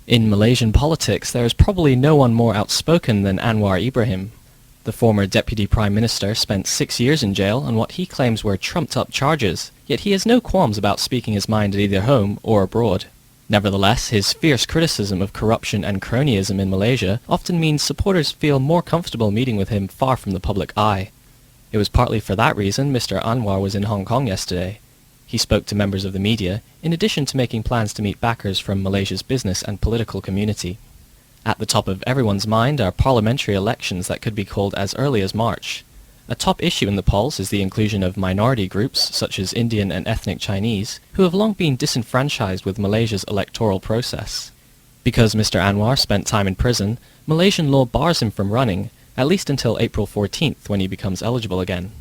In Malaysian politics, there is probably no one more outspoken than Anwar Ibrahim. The former Deputy Prime Minister spent 6 years in jail on what he claims were trumped-up charges, yet he has no qualms about speaking his mind at either home or abroad. Nevertheless, his fierce criticism of corruption and cronyism in Malaysia often means supporters feel more comfortable meeting with him far from the public eye. It was partly for that reason Mr. Anwar was in Hong Kong yesterday. He spoke to members of the media, in addition to making plans to meet backers from Malaysia's business and political community. At the top of everyone's mind are parliamentary elections that could be called as early as March. A top issue in the polls is the inclusion of minority groups, such as Indian and ethnic Chinese, who have long been disenfranchised with Malaysia's electoral process. Because Mr. Anwar spent time in prison, Malaysian law bars him from running, at least until April 14th when he becomes eligible again.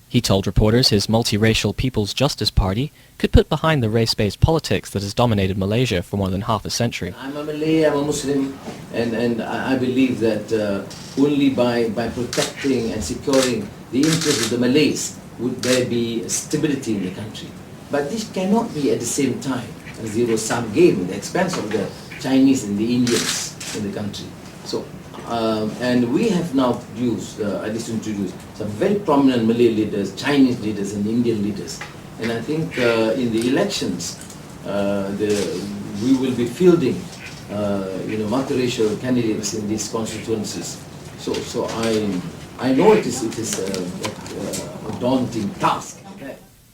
He told reporters his multiracial People's Justice Party could put behind the race-based politics that has dominated Malaysia for more than half a century. I'm a Malay, I'm a Muslim, and I believe that only by protecting and securing the interests of the Malays would there be stability in the country. But this cannot be at the same time a zero-sum game at the expense of the Chinese and the Indians in the country. So, and we have now produced, at least introduced, some very prominent Malay leaders, Chinese leaders and Indian leaders. And I think in the elections, we will be fielding multiracial candidates in these constituencies. So I know it is a daunting task.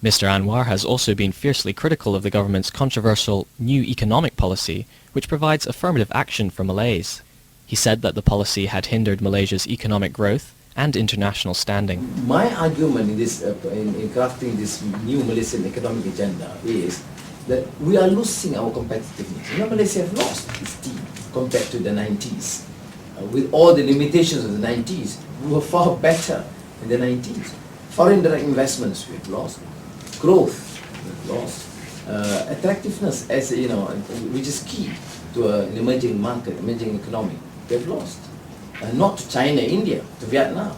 Mr. Anwar has also been fiercely critical of the government's controversial new economic policy, which provides affirmative action for Malays. He said that the policy had hindered Malaysia's economic growth and international standing. My argument in this, in crafting this new Malaysian economic agenda is that we are losing our competitiveness. You know, Malaysia have lost its team compared to the 90s. With all the limitations of the 90s, we were far better in the 90s. Foreign direct investments we have lost. Growth we have lost. Attractiveness, as you know, which is key to an emerging market, emerging economy, we have lost. Not to China, India, to Vietnam,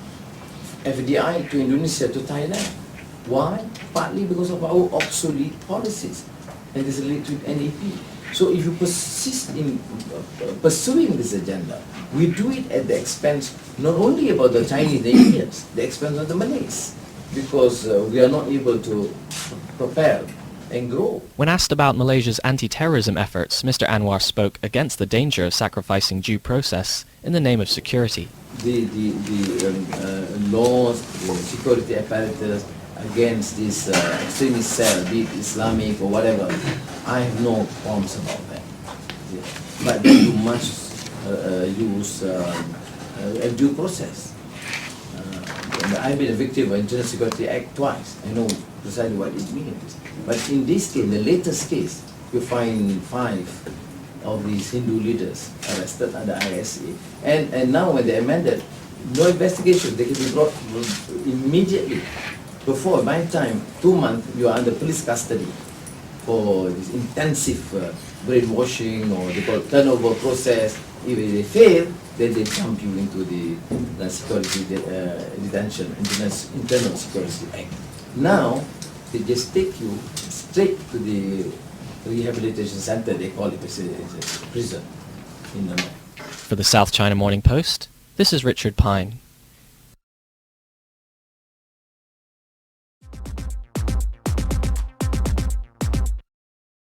FDI to Indonesia, to Thailand. Why? Partly because of our obsolete policies, and this is linked with NEP. So if you persist in pursuing this agenda, we do it at the expense not only about the Chinese and Indians, the expense of the Malays, because we are not able to propel and grow. When asked about Malaysia's anti-terrorism efforts, Mr. Anwar spoke against the danger of sacrificing due process in the name of security. The laws, the security apparatus against this extremist cell, be it Islamic or whatever, I have no qualms about that. Yeah. But then you must use a due process. I've been a victim of International Security Act twice. I know precisely what it means. But in this case, the latest case, you find 5 of these Hindu leaders arrested under ISA. And now when they amended, no investigation, they can be brought immediately. Before, by time, 2 months, you are under police custody for this intensive brainwashing or they call it turnover process. If they fail, then they jump you into the security detention, Internal Security Act. Now, they just take you straight to the rehabilitation center, they call it, it's a prison in the north. For the South China Morning Post, this is Richard Pine.